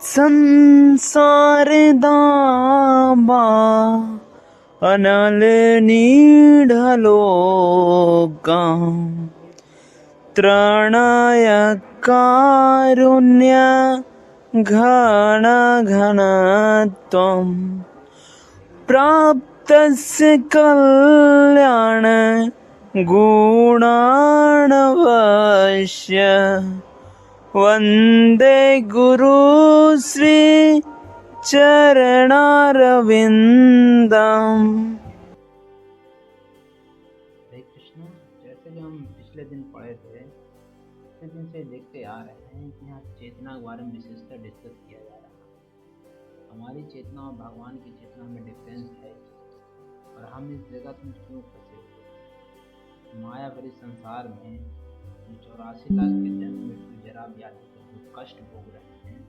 संसार दाबा अनल नीढलो का त्रणाय कारुण्य घन घन त्वं प्राप्तस्य कल्याण गुणाणवश्य वंदे गुरु श्री चरणारविंदम। हरे कृष्ण। जैसे कि हम पिछले दिन पढ़े थे, पिछले दिन से देखते आ रहे हैं कि यहाँ चेतना के बारे में विशेषकर डिस्कस किया जा रहा है। हमारी चेतना और भगवान की चेतना में डिफरेंस है और हम इस जगत में क्यों फंसे हुए, माया भरे संसार में जो 84 लाख के जन्म मृत्यु जरा व्याधि का जो कष्ट भोग रहे हैं,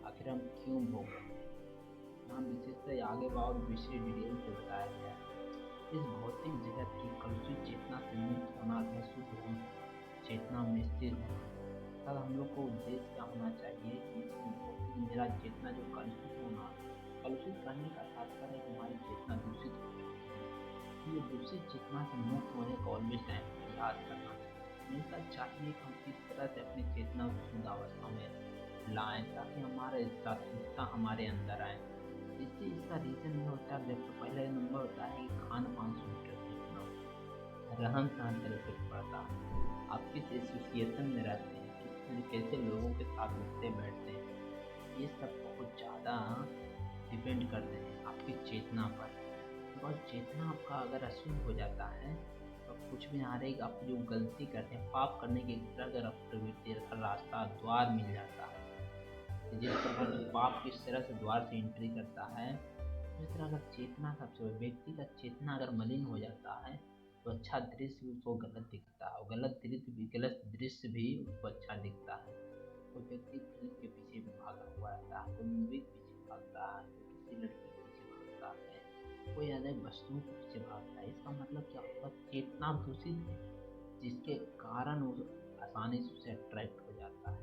आखिर हम क्यों भोग रहे हैं। यहाँ विशेषता आगे और विशेष डिटेल से बताया गया है। इस भौतिक जगत की कलुषित चेतना से मुक्त होना अथवा शुद्ध होना, चेतना में स्थिर होना, तब हम लोग को उद्देश्य क्या होना चाहिए कि मेरा चेतना जो कलुषित होना, कलुषित करने का तात्पर्य है कि हमारी चेतना दूषित हो रही है। ये दूषित चेतना से मुक्त होने का ऑलवेज टाइम याद करना हमेशा चाहिए कि हम किस तरह से अपनी चेतना को शुद्ध अवस्था में लाएं ताकि हमारे सात्विकता हमारे अंदर आए। इसका रीजन ये होता है, जब तो पहले नंबर होता है कि खान पान सुनकर सीखना, रहन सहन तरीके से पड़ता है, आप किस एसोसिएशन में रहते हैं, कैसे लोगों के साथ उठते बैठते हैं, ये सब बहुत ज़्यादा डिपेंड करते हैं आपकी चेतना पर। और चेतना आपका अगर अशुद्ध हो जाता है तो कुछ भी आ रही, आप जो गलती करते हैं पाप करने की अगर आप प्रवृत्ति का रास्ता द्वार मिल जाता है, जिस तरह पाप किस तरह से द्वार से एंट्री करता है, जिस तरह अगर चेतना सबसे व्यक्ति का चेतना अगर मलिन हो जाता है तो अच्छा दृश्य उसको गलत दिखता है और गलत दृश्य भी उसको अच्छा दिखता है। तो व्यक्ति फिल्म के पीछे भी भागा हुआ रहता है, कोई मूवी के पीछे भागता है, किसी लड़की के पीछे भागता है, कोई अनेक वस्तुओं के पीछे भागता है। इसका मतलब क्या होगा, चेतना दूषित है, जिसके कारण वो आसानी से उसे अट्रैक्ट हो जाता है।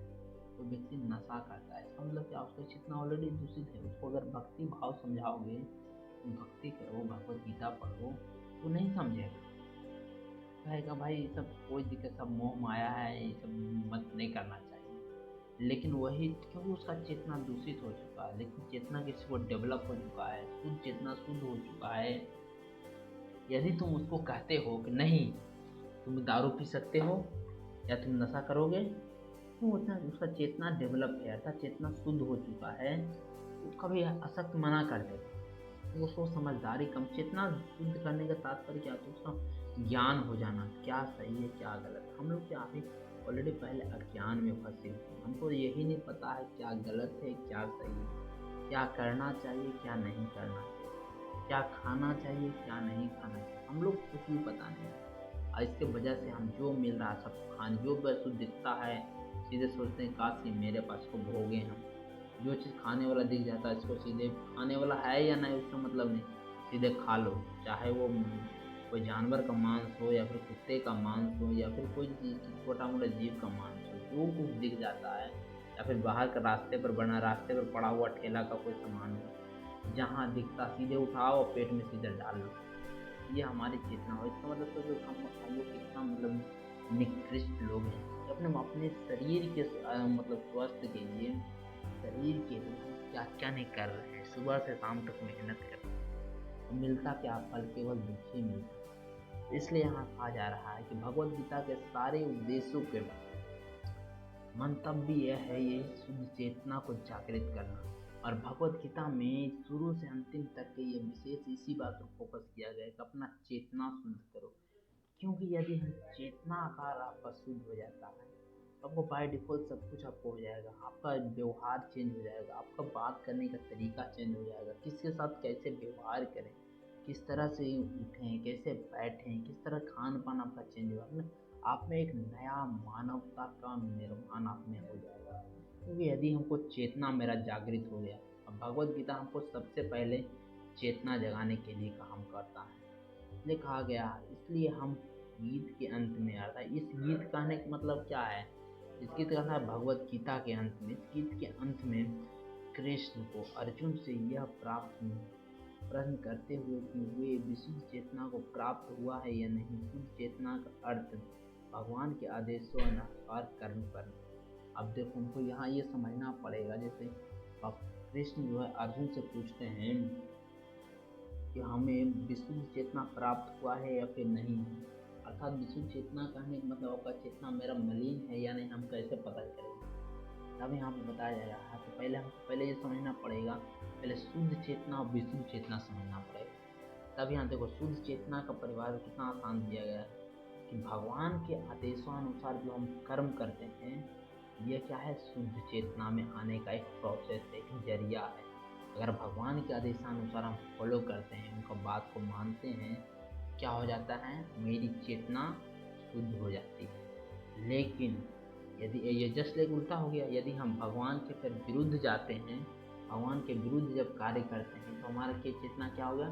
तो व्यक्ति नशा करता है, इसका मतलब क्या, उसका चेतना ऑलरेडी दूषित है। उसको अगर भक्ति भाव समझाओगे, भक्ति करो, भगवत गीता पढ़ो, तो नहीं समझेगा, कहेगा भाई ये सब कोई दिक्कत, सब मोह माया है, ये सब मत नहीं करना चाहिए। लेकिन वही क्योंकि उसका चेतना दूषित हो चुका है। लेकिन चेतना किसी को डेवलप हो चुका है, शुद्ध चेतना शुद्ध हो चुका है, यदि तुम उसको कहते हो कि नहीं तुम दारू पी सकते हो या तुम नशा करोगे, तो उतना उसका चेतना डेवलप है, अर्थात चेतना शुद्ध हो चुका है, उसका भी असक्त मना कर देगा। उसको समझदारी कम, चेतना शुद्ध करने का तात्पर्य क्या होता है, उसका ज्ञान हो जाना, क्या सही है क्या गलत। हम लोग क्या अभी ऑलरेडी पहले अज्ञान में फंसे हुए, हमको यही नहीं पता है क्या गलत है क्या सही है, क्या करना चाहिए क्या नहीं करना चाहिए, क्या खाना चाहिए क्या नहीं खाना चाहिए, हम लोग कुछ भी पता नहीं। और इसके वजह से हम जो मिल रहा है सब खान, जो वस्तु दिखता है सीधे सोचते हैं काश ये मेरे पास को भोगे हम। जो चीज़ खाने वाला दिख जाता है इसको सीधे खाने वाला है या नहीं उसका मतलब नहीं, सीधे खा लो, चाहे वो कोई जानवर का मांस हो या फिर कुत्ते का मांस हो या फिर कोई छोटा मोटा जीव का मांस हो, जो कुछ दिख जाता है, या फिर बाहर का रास्ते पर पड़ा हुआ ठेला का कोई सामान हो, जहाँ दिखता सीधे उठाओ और पेट में सीधे डाल लो। ये हमारी चेतना हो। इसका मतलब तो हम लोग कितना मतलब निकृष्ट लोग हैं, अपने शरीर के मतलब स्वास्थ्य के लिए, शरीर के लिए क्या क्या नहीं कर रहे हैं, सुबह से शाम तक मेहनत कर रहे हैं, मिलता क्या फल, केवल दुख ही मिलता। इसलिए यहाँ कहा जा रहा है कि भगवत गीता के सारे उपदेशों के मंतव्य यह है, ये शुद्ध चेतना को जागृत करना। और भगवत गीता में शुरू से अंतिम तक के ये विशेष इसी बात पर फोकस किया गया कि अपना चेतना शुद्ध करो। क्योंकि यदि चेतना आकार आपका शुद्ध हो जाता है, आपको बाय डिफ़ॉल्ट सब कुछ आपको हो जाएगा, आपका व्यवहार चेंज हो जाएगा, आपका बात करने का तरीका चेंज हो जाएगा, किसके साथ कैसे व्यवहार करें, किस तरह से उठें, कैसे बैठें, किस तरह खान पान आपका चेंज होगा, आप में एक नया मानवता का निर्माण आप में हो जाएगा। क्योंकि यदि हमको चेतना मेरा जागृत हो गया, अब भगवत गीता हमको सबसे पहले चेतना जगाने के लिए काम करता है, इसलिए कहा गया। इसलिए हम गीत के अंत में आता है, इस गीत कहने का मतलब क्या है, इस गीत का है भगवत गीता के अंत में, इस गीत के अंत में कृष्ण को अर्जुन से यह प्रश्न करते हुए कि वे विशुद्ध चेतना को प्राप्त हुआ है या नहीं। शुद्ध चेतना का अर्थ भगवान के आदेशों अनुसार कर्म करना। अब देखो हमको यहाँ ये समझना पड़ेगा, जैसे अब कृष्ण जो है अर्जुन से पूछते हैं कि हमें विशुद्ध चेतना प्राप्त हुआ है या फिर नहीं है। अर्थात विशुद्ध चेतना कहने का मतलब आपका चेतना मेरा मलिन है या नहीं, हम कैसे पता करेंगे। तब यहाँ पे बताया जा रहा है तो पहले ये समझना पड़ेगा, पहले शुद्ध चेतना और विशुद्ध चेतना समझना पड़ेगा। तब यहाँ देखो शुद्ध चेतना का परिवार कितना आसान दिया गया है कि भगवान के आदेशानुसार जो हम कर्म करते हैं ये क्या है, शुद्ध चेतना में आने का एक प्रोसेस है, एक जरिया है। अगर भगवान के आदेशानुसार हम फॉलो करते हैं, उनका बात को मानते हैं, क्या हो जाता है, मेरी चेतना शुद्ध हो जाती है। लेकिन यदि ये जस्ट लाइक उल्टा हो गया, यदि हम भगवान के फिर विरुद्ध जाते हैं, भगवान के विरुद्ध जब कार्य करते हैं तो हमारा के चेतना क्या होगा,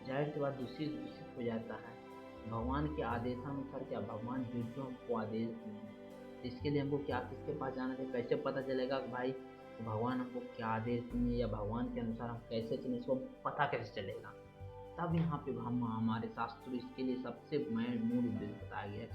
जाहिर सी बात दूषित हो जाता है। भगवान के आदेशानुसार क्या, भगवान जो हमको आदेश दिए हैं, इसके लिए हमको क्या किसके पास जाना चाहिए, कैसे पता चलेगा कि भाई भगवान हमको क्या आदेश दिए या भगवान के अनुसार हम कैसे चलें, इसको पता कैसे चलेगा। तब यहाँ पे हम हमारे शास्त्र इसके लिए सबसे मूल उद्देश्य बताया गया है।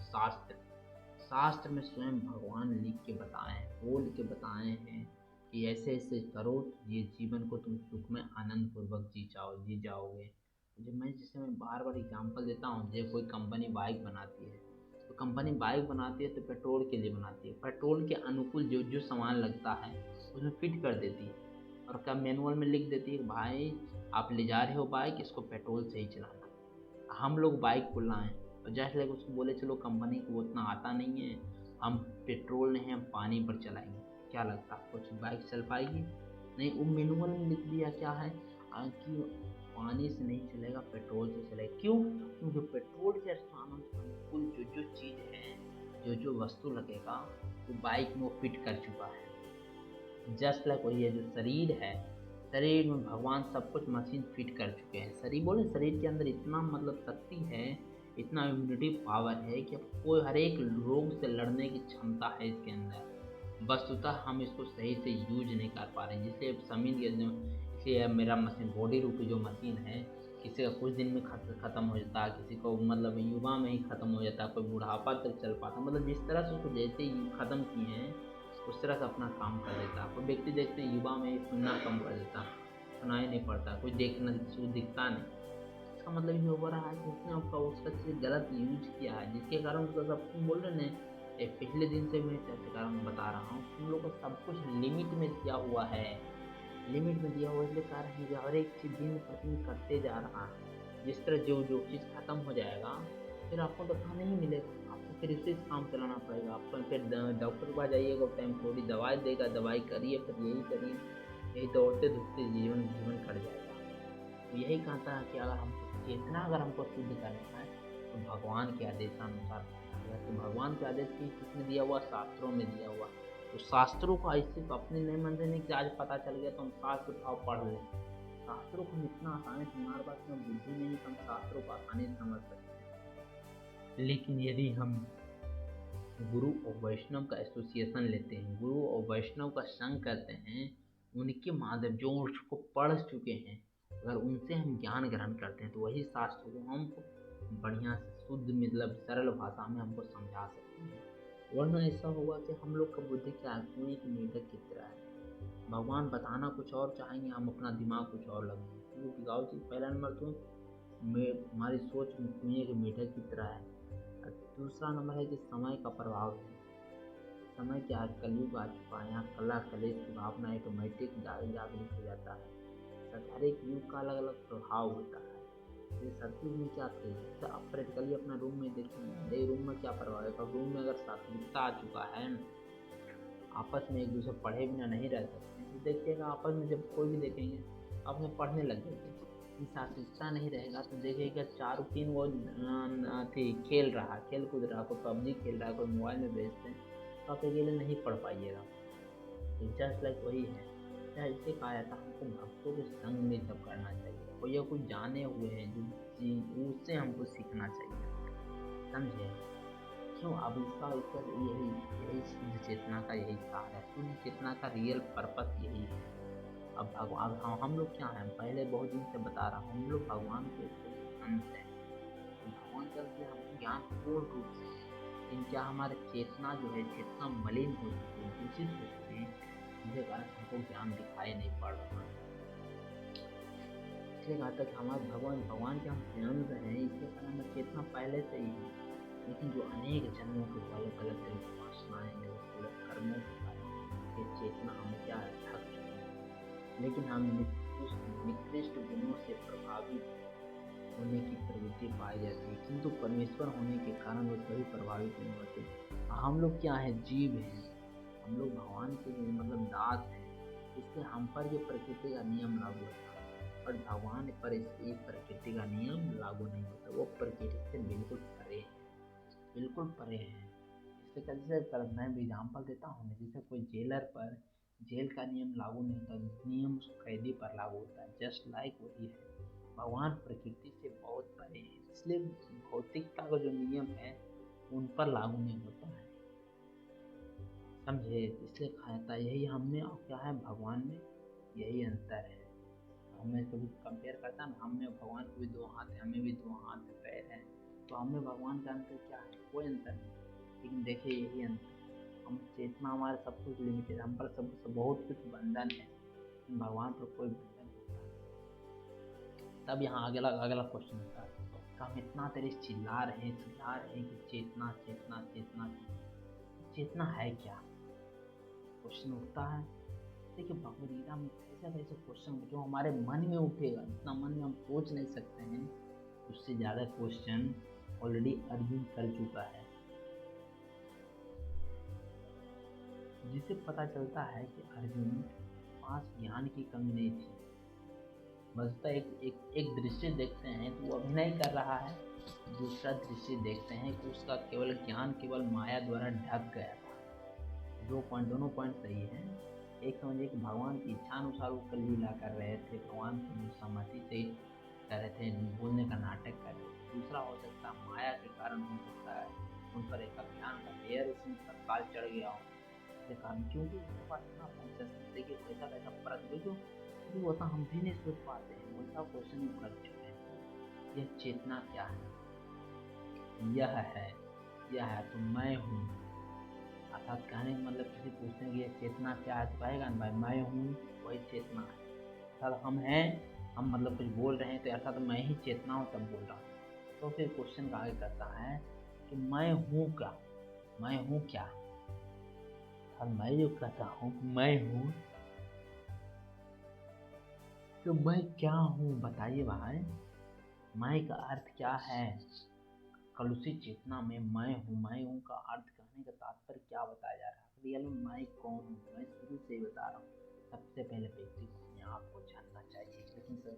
शास्त्र में स्वयं भगवान लिख के बताए हैं, बोल के बताए हैं कि ऐसे ऐसे करो ये जीवन को तुम सुख में आनंद पूर्वक जी जाओगे। जैसे मैं बार बार एग्जाम्पल देता हूँ, जैसे कोई कंपनी बाइक बनाती है तो कंपनी बाइक बनाती है तो पेट्रोल के लिए बनाती है, पेट्रोल के अनुकूल जो जो सामान लगता है उसमें फिट कर देती है और क्या मैनुअल में लिख देती है भाई आप ले जा रहे हो बाइक, इसको पेट्रोल से ही चलाना। हम लोग बाइक को लाएं और जैसे लगे उसको बोले चलो कंपनी को उतना आता नहीं है, हम पेट्रोल नहीं हम पानी पर चलाएंगे, क्या लगता है कुछ बाइक चल पाएगी? नहीं। वो मैनुअल में लिख दिया क्या है कि पानी से नहीं चलेगा, पेट्रोल से चलेगा। क्यों? क्योंकि पेट्रोल के अनुकूल जो जो चीज़ है, जो जो वस्तु लगेगा वो बाइक में वो फिट कर चुका है। जस्ट लाइक वही है, जो शरीर है, शरीर में भगवान सब कुछ मशीन फिट कर चुके हैं। शरीर के अंदर इतना मतलब शक्ति है, इतना इम्यूनिटी पावर है कि कोई हर एक रोग से लड़ने की क्षमता है इसके अंदर। वस्तुतः हम इसको सही से यूज नहीं कर पा रहे हैं, जिससे जमीन के इसलिए मेरा मशीन बॉडी रूपी जो मशीन है, किसी का कुछ दिन में ख़त्म हो जाता है, किसी को मतलब युवा में ही ख़त्म हो जाता है, कोई बुढ़ापा तक चल पाता, मतलब जिस तरह से उसको जैसे ही ख़त्म किए हैं उस तरह से अपना काम कर देता है। कोई व्यक्ति देखते हैं युवा में सुनना कम कर देता, सुनाई नहीं पड़ता, कोई देखना किसी को दिखता नहीं। इसका मतलब ये हो रहा है कि उसने आपका उसका चीज़ गलत यूज किया है, जिसके कारण उसका सब बोल रहे हैं। एक पिछले दिन से मैं चर्चा कारण बता रहा हूँ, तुम लोग को सब कुछ लिमिट में दिया हुआ है, लिमिट में दिया हुआ इसलिए कह रहे हैं कि हर एक चीज़ दिन प्रतिदिन करते जा रहा है। जिस तरह जो चीज़ खत्म हो जाएगा फिर आपको दफा नहीं मिलेगा, आपको फिर इसी काम चलाना पड़ेगा। आपको फिर डॉक्टर के पास जाइएगा, टाइम थोड़ी दवाई देगा, दवाई करिए, फिर यही करिए, यही दौड़ते धूपते जीवन कट जाएगा। तो यही कहता है कि अगर हमको चेतना अगर हमको शुद्ध करना है तो भगवान के आदेशानुसार, तो भगवान के आदेश की किसने दिया हुआ, शास्त्रों में दिया हुआ। तो शास्त्रों को ऐसे अपने नहीं मानते नहीं कि आज पता चल गया तो हम शास्त्र उठाओ पढ़ लें। शास्त्रों को हम इतना आसानी से, हमारे पास में बुद्धि नहीं तो हम शास्त्रों को आसानी से समझ सकते हैं। लेकिन यदि हम गुरु और वैष्णव का एसोसिएशन लेते हैं, गुरु और वैष्णव का संग करते हैं, उनके माध्यम जो उसको पढ़ चुके हैं, अगर उनसे हम ज्ञान ग्रहण करते हैं तो वही शास्त्र को हम बढ़िया से शुद्ध मतलब सरल भाषा में हमको समझा सकते हैं। वरना ऐसा होगा कि हम लोग का बुद्धि क्या है, कुएं की मेढक की तरह है। भगवान बताना कुछ और चाहेंगे, हम अपना दिमाग कुछ और लगेंगे। क्योंकि गाँव चीज़ पहला नंबर तो हमारी सोच कुएं की मेढक की तरह है। दूसरा नंबर है कि समय का प्रभाव है। समय क्या है, कलयुग आ चुका है, यहाँ कला कलेश की भावना ऑटोमेटिक जागृत हो जाता है। हर एक युग का अलग अलग प्रभाव होता है। जैसे सतयुग में क्या थे, तो आप प्रैक्टिकली अपना रूम में देखेंगे, रूम में क्या प्रभाव है। तो रूम में अगर सात्विकता आ चुका है, आपस में एक दूसरे पढ़े बिना नहीं रह सकते, तो देखिएगा आपस में जब कोई भी देखेंगे आपस में पढ़ने लग जाएंगे। सात्विकता नहीं रहेगा तो देखिएगा 4-3 वो खेल रहा, खेल कूद रहा, कोई पबजी खेल रहा है, कोई मोबाइल में बेचते हैं, तो आप अकेले नहीं पढ़ पाइएगा। तो जस्ट लाइक वही है, इससे कहा जाता है हमको भक्तों के संग में सब करना चाहिए। कोई या कोई जाने हुए हैं जो चीज उससे हमको सीखना चाहिए, समझे क्यों। अब इसका यही शुद्ध चेतना का यही सार है, शुद्ध चेतना का रियल पर्पस यही है। अब भगवान हम लोग क्या हैं, पहले बहुत दिन से बता रहा हूँ, हम लोग भगवान के अंश हैं। तो भगवान का अंश हमें ज्ञान पूर्ण रूप से, लेकिन क्या हमारे चेतना जो है, चेतना मलिन हो चुकी है, दूषित हो चुकी है, जिसके कारण हमको ज्ञान दिखाई नहीं पड़ रहा। इसलिए कहा था कि हमारे भगवान के हम अंश हैं, इसके कारण हमें चेतना पहले से ही है, लेकिन जो अनेक जन्मों के अलग अलग वासनाएं हैं, गलत कर्मों के कारण ये चेतना हमें क्या है, थक चुकी है। लेकिन हम उस निकृष्ट गुणों से प्रभावित होने की प्रवृत्ति पाई जाती है, किंतु परमेश्वर होने के कारण वो कभी प्रभावित नहीं होते। हम लोग क्या है, जीव हैं, हम लोग भगवान के मतलब दास हैं, इसलिए हम पर ये प्रकृति का नियम लागू होता है, और भगवान पर इस प्रकृति का नियम लागू नहीं होता। वो प्रकृति से बिल्कुल परे है, बिल्कुल परे हैं। इससे जैसे मैं एग्जाम्पल देता हूँ, जैसे कोई जेलर पर जेल का नियम लागू नहीं होता, नियम उस कैदी पर लागू होता है, जस्ट लाइक वही है। भगवान प्रकृति से बहुत परे हैं, इसलिए भौतिकता का जो नियम है उन पर लागू नहीं होता है, समझे। इसलिए कहता यही हमने और क्या है, भगवान में यही अंतर है। हमें कभी कंपेयर करता है ना, हम में भगवान को भी 2 हाथ है, हमें भी 2 हाथ पैर है, तो हमें भगवान का अंतर क्या है, कोई अंतर नहीं। लेकिन देखिए यही अंतर, हम चेतना हमारे सब कुछ लिमिटेड, हम पर सब बहुत कुछ बंधन है, भगवान पर कोई बंधन होता है। तब यहाँ अगला क्वेश्चन होता है, तो हम इतना देर चिल्ला रहे हैं कि चेतना चेतना चेतना चेतना है क्या, क्वेश्चन उठता है। देखिए भगवद गीता में ऐसा क्वेश्चन जो हमारे मन में उठेगा, इतना मन में हम सोच नहीं सकते हैं, उससे ज़्यादा क्वेश्चन ऑलरेडी अर्जुन कर चुका है, जिससे पता चलता है कि अर्जुन पास ज्ञान की कमी नहीं थी। बस तो एक दृश्य देखते हैं तो वो अभिनय कर रहा है, दूसरा दृश्य देखते हैं कि उसका केवल ज्ञान केवल माया द्वारा ढक गया था। दोनों पॉइंट सही है। एक समझिए कि भगवान की इच्छा अनुसार वो लीला कर रहे थे, भगवान की सहमति से कर रहे थे, बोलने का नाटक कर रहे थे। दूसरा हो सकता है माया के कारण हो सकता है, उन पर एक अज्ञान का लेयर उसमें तत्काल चढ़ गया हो, कारण क्योंकि उनके पास इतना कॉन्शियसनेस है कि कैसा परख जो वो तो हम भी नहीं सोच पाते हैं, वैसा क्वेश्चन कर चुके हैं। यह चेतना क्या है, यह है तो मैं हूँ। अर्थात कहने का मतलब किसी पूछते हैं कि यह चेतना क्या है, तो कहेगा ना भाई मैं हूँ, वही चेतना है। अर्थात हम हैं, हम मतलब कुछ बोल रहे हैं तो अर्थात तो मैं ही चेतना हूँ तब बोल रहा हूँ। तो फिर क्वेश्चन आगे करता है कि मैं हूँ क्या, मैं हूँ क्या, और मैं जो कहता हूँ मैं हूँ, तो मैं क्या हूँ बताइए भाई। मैं का अर्थ क्या है, कलुषित चेतना में मैं हूँ का अर्थ कहने का तात्पर्य क्या बताया जा रहा है। रियल में मैं कौन हूँ, मैं शुरू से ही बता रहा हूँ। सबसे पहले व्यक्ति को अपने आप को जानना चाहिए, लेकिन सर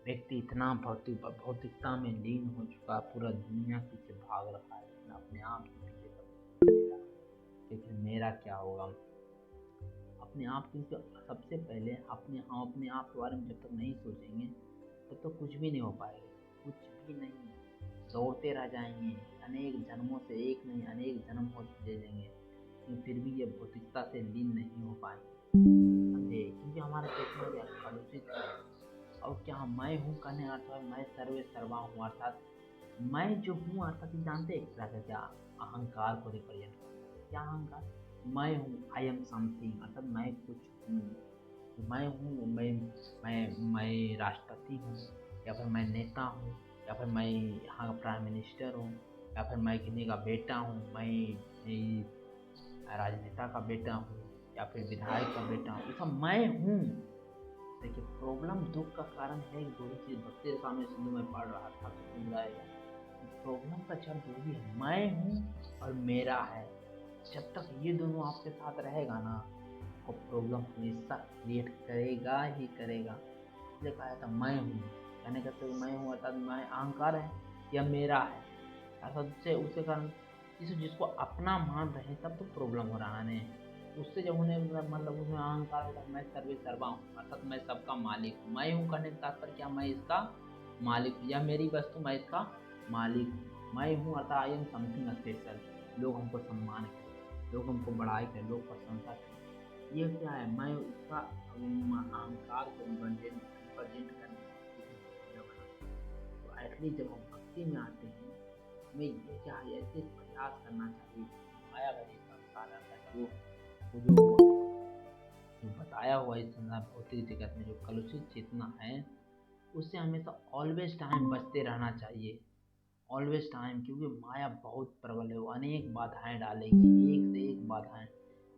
व्यक्ति इतना भौतिकता में लीन हो चुका, पूरा दुनिया पीछे भाग रहा है, लेकिन अपने आप के पीछे कि फिर मेरा क्या होगा। अपने आप, क्योंकि सबसे पहले हम अपने आप के बारे में जब तक नहीं सोचेंगे तब तो कुछ भी नहीं हो पाएगा, कुछ भी नहीं। दौड़ते रह जाएंगे, अनेक जन्मों से एक नहीं अनेक जन्म हो ले लेंगे, लेकिन फिर भी ये भौतिकता से लीन नहीं हो पाएंगे, समझे। क्योंकि हमारा चेतना क्या कलुषित है। और क्या मैं हूँ कहने का अर्थ मैं सर्वे सर्वा हूँ, अर्थात मैं जो हूँ, अर्थात जानते एक तरह का क्या अहंकार को रिप्रेजेंट करता है। क्या अहंकार, मैं हूँ, आई एम समथिंग, अर्थात मैं कुछ हूँ, मैं हूँ, मैं राष्ट्रपति हूँ, या फिर मैं नेता हूँ, या फिर मैं यहाँ का प्राइम मिनिस्टर हूँ, या फिर मैं किसी का बेटा हूँ, मैं राजनेता का बेटा हूँ, या फिर विधायक का बेटा हूँ, ऐसा मैं हूँ। देखिए प्रॉब्लम दुख का कारण है, दो ही चीज भक्ति रसा में सिंधु में पढ़ रहा था तो समझाएगा। प्रॉब्लम का जड़ दो ही है, मैं हूँ और मेरा है। जब तक ये दोनों आपके साथ रहेगा ना, आपको प्रॉब्लम हमेशा क्रिएट करेगा ही करेगा। इसलिए कहा था मैं हूँ, कहने का तो मैं हूँ अर्थात मैं अहंकार है या मेरा है, अर्थात उसके कारण जिसको अपना मान रहे तब तो प्रॉब्लम हो रहा है। उससे जब उन्हें मतलब उसमें अहंकार होगा, मैं सर्वे सर्वा हूँ, अर्थात मैं सबका मालिक हूँ। मैं हूँ करने का तात्पर्य क्या, मैं इसका मालिक हूँ, या मेरी वस्तु मैं इसका मालिक हूँ। मैं हूँ अर्थात आई एम समथिंग स्पेशल, लोग हमको सम्मान करें, लोग हमको बड़ाई करें, लोग प्रशंसा करें। ये क्या है, मैं इसका अहंकार को रिप्रेजेंट करने की माया बनाते हैं। तो एटलीस्ट जब हम भक्ति में आते हैं, हमें ये चाहिए, ऐसे प्रयास करना चाहिए कि माया भरी संसार है जो बताया हुआ इस संसार भौतिक जगत में जो कलुषित चेतना है, उससे हमेशा ऑलवेज टाइम बचते रहना चाहिए। ऑलवेज टाइम, क्योंकि माया बहुत प्रबल है, वो अनेक बाधाएं डालेगी, एक से एक बाधाएं।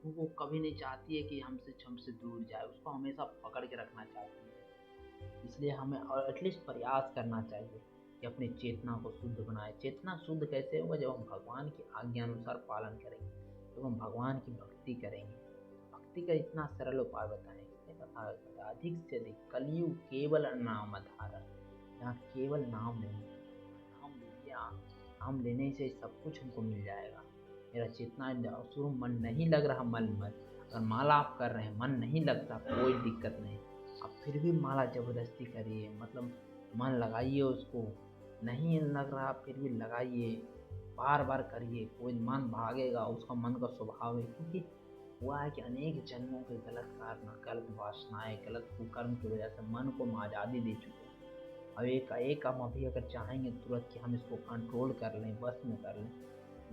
वो कभी नहीं चाहती है कि हमसे दूर जाए, उसको हमेशा पकड़ के रखना चाहती है। इसलिए हमें और एटलीस्ट प्रयास करना चाहिए कि अपनी चेतना को शुद्ध बनाए। चेतना शुद्ध कैसे होगा? जब हम भगवान की आज्ञा अनुसार पालन करेंगे, जब हम भगवान की भक्ति करेंगे। भक्ति का इतना सरल उपाय बताएं, अधिक से अधिक कलयुग केवल नाम आधार, यहाँ केवल नाम लेने, नाम लीजिए आप, नाम लेने से सब कुछ हमको मिल जाएगा। मेरा चेतना शुरू मन नहीं लग रहा, मन अगर माला आप कर रहे हैं मन नहीं लगता, कोई दिक्कत नहीं, आप फिर भी माला जबरदस्ती करिए, मतलब मन लगाइए उसको। नहीं लग रहा फिर भी लगाइए, बार बार करिए, कोई मन भागेगा, उसका मन का स्वभाव है। क्योंकि हुआ है कि अनेक जन्मों के गलत कारण, गलत वासनाएं, गलत कुकर्म की वजह से मन को हम आज़ादी दे चुके हैं। अब एक हम अभी अगर चाहेंगे तुरंत कि हम इसको कंट्रोल कर लें, बस में कर लें,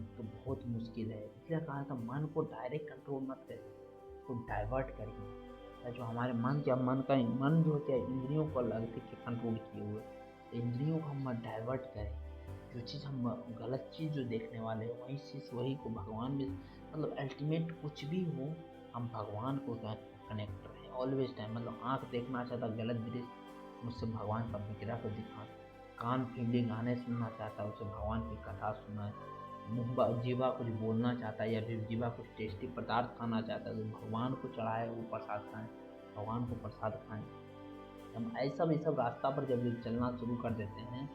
तो बहुत मुश्किल है। इसलिए कहा था मन को डायरेक्ट कंट्रोल मत करिए, उसको डाइवर्ट करिए। जो हमारे मन जो होता है इंद्रियों को लगती है कंट्रोल किए हुए, तो इंद्रियों को हम डाइवर्ट करें। जो चीज़ हम गलत चीज़ जो देखने वाले हैं, वही को भगवान में, मतलब अल्टीमेट कुछ भी हो, हम भगवान को कनेक्ट रहें ऑलवेज टाइम। मतलब आँख देखना चाहता गलत दृश्य, मुझसे भगवान का विग्रह को दिखा। कान फील्डिंग गाने सुनना चाहता है, उसे भगवान की कथा सुनाए। जीवा कुछ बोलना चाहता है या फिर जीवा कुछ टेस्टी पदार्थ खाना चाहता है, तो भगवान को चढ़ाए वो प्रसाद खाएं, भगवान को प्रसाद खाएं। हम ऐसा भी सब रास्ता पर जब चलना शुरू कर देते हैं,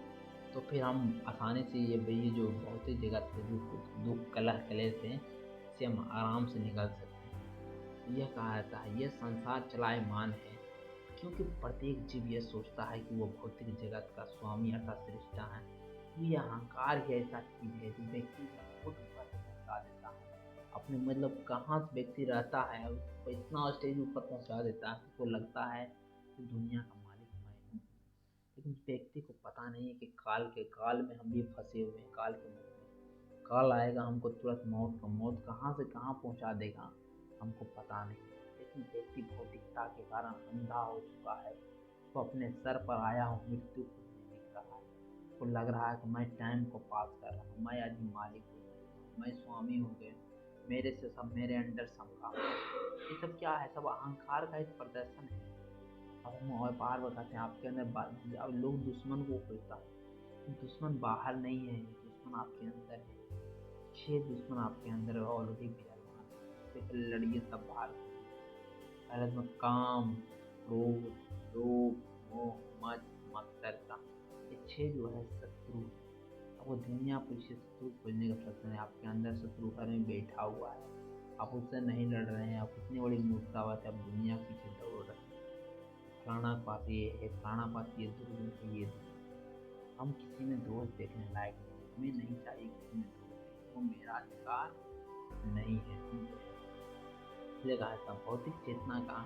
तो फिर हम आसानी से ये जो भौतिक जगत से जो दुख कलह कलेश से इससे हम आराम से निकल सकते हैं। यह कहा जाता है ये संसार चलायमान है, क्योंकि प्रत्येक जीव यह सोचता है कि वो भौतिक जगत का स्वामी अर्थात सृष्टा है। ये अहंकार ही ऐसा चीज है जो व्यक्ति को खुद ऊपर पहुंचा देता है। अपने मतलब कहाँ व्यक्ति रहता है उसको इतना स्टेज ऊपर पहुंचा देता है, उसको लगता है कि दुनिया का मालिक मैं हूँ। लेकिन व्यक्ति को पता नहीं है कि काल में हम भी फंसे हुए हैं, काल के मुख में। काल आएगा हमको तुरंत, मौत कहाँ से कहाँ पहुंचा देगा हमको पता नहीं। लेकिन व्यक्ति भौतिकता के कारण अंधा हो चुका है, वो अपने सर पर आया हूँ मृत्यु को नहीं दिख रहा है। उसको लग रहा है कि मैं टाइम को पास कर रहा हूँ, मैं आज मालिक हो गया, मैं स्वामी हो गया, मेरे से सब, मेरे अंडर सब काम। ये सब क्या है? सब अहंकार का एक प्रदर्शन है। अब हम और बार बताते हैं आपके अंदर, अब लोग दुश्मन को खोजता है, दुश्मन बाहर नहीं है, दुश्मन आपके अंदर है। 6 दुश्मन आपके अंदर ऑलरेडी विराजमान, लड़िए सब बाहर। पहले तो काम, क्रोध, लोभ, मोह, मद, मत्सरता, ये 6 जो है शत्रु। अब वो दुनिया को इसे शत्रु खोजने का प्रश्न है। आपके अंदर शत्रु घर में बैठा हुआ है, आप उससे नहीं लड़ रहे हैं, आप इतनी बड़ी मूर्खतावत है, आप दुनिया के पीछे दौड़ रहे हैं। फलाना पास ये है, फलाना पास ये दुर्गुण है, ये दुर्गुण। हम किसी में दोष देखने लायक नहीं, हमें नहीं चाहिए किसी में दोष देखें, वो मेरा अधिकार नहीं है। इसलिए कहा था भौतिक चेतना का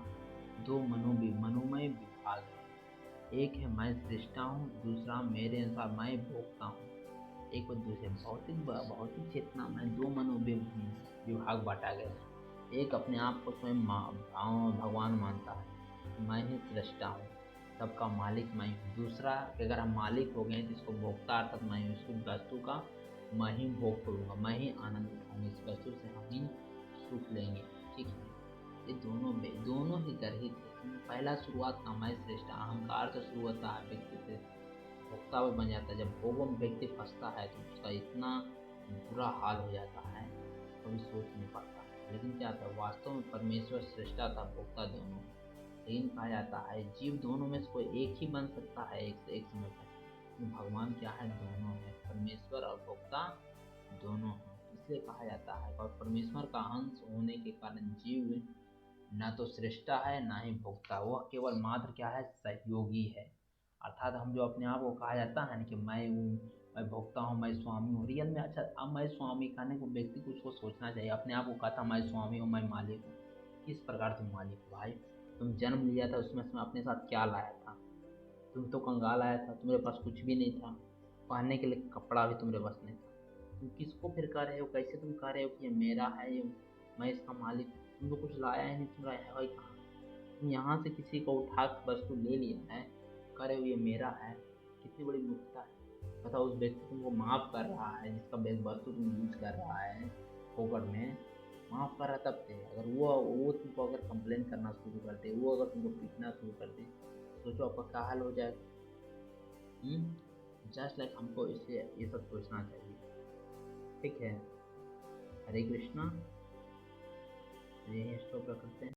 2 मनोमय विभाग है। एक है मैं सृष्टा हूँ, दूसरा मेरे अनुसार मैं भोगता हूँ। एक और दूसरे भौतिक चेतना में 2 विभाग बांटा गया है। एक अपने आप को स्वयं भगवान मानता है, मैं ही सृष्टा हूँ, सबका मालिक मैं हूँ। दूसरा कि अगर हम मालिक हो गए तो इसको भोक्ता अर्थात मैं हूँ, इसको वस्तु का मैं ही भोग करूँगा, मैं ही आनंद उठाऊंगा, इस वस्तु से हम ही सुख लेंगे। ठीक है, ये दोनों ही गर्हित है। पहला शुरुआत का मैं श्रेष्ठ अहंकार से शुरू होता है, व्यक्ति से भोक्ता भी बन जाता है। जब भोगों में व्यक्ति फंसता है तो उसका इतना बुरा हाल हो जाता है, कभी सोच नहीं पाता। लेकिन क्या था, वास्तव में परमेश्वर श्रेष्ठा था, भोक्ता दोनों। लेकिन कहा जाता है जीव दोनों में से कोई एक ही बन सकता है एक से एक समय पर। भगवान क्या है, दोनों है, परमेश्वर और भोक्ता दोनों हैं। इसलिए कहा जाता है और परमेश्वर का अंश होने के कारण जीव न तो सृष्टा है ना ही भोक्ता, वह केवल मात्र क्या है, सहयोगी है। अर्थात हम जो अपने आप को कहा जाता है ना कि मैं हूँ, मैं भोक्ता हूँ, मैं स्वामी हूँ, रियल में अच्छा अब मैं स्वामी कहने को व्यक्ति को उसको सोचना चाहिए। अपने आप को कहता मैं स्वामी हूँ, मैं मालिक हूँ, किस प्रकार तुम मालिक हो भाई? तुम जन्म लिया था उसमें तुम अपने साथ क्या लाया था? तुम तो कंगाल आया था, तुम्हारे पास कुछ भी नहीं था, पहनने के लिए कपड़ा भी तुम्हारे पास नहीं था। तुम किसको फिर कह रहे हो, कैसे तुम कह रहे हो कि ये मेरा है, ये मैं इसका मालिक हूँ? तुम तो कुछ लाया ही नहीं, तुम्हारा है भाई कहाँ? तुम यहाँ से किसी को उठा के वस्तु ले लिया है, कह रहे हो ये मेरा है। कितनी बड़ी मूर्खता है। बताओ, उस व्यक्ति तुमको माफ़ कर रहा है जिसका वस्तु तुम यूज कर रहा है फोकट में, माफ़ कर रहा तब थे। अगर वो तुमको अगर कंप्लेन करना शुरू कर दे, वो अगर तुमको पीटना शुरू कर दे, सोचो आपका क्या हाल हो जाएगा। जस्ट लाइक हमको इससे ये सब सोचना चाहिए। ठीक है। हरे कृष्णा। यही स्टॉप करते हैं।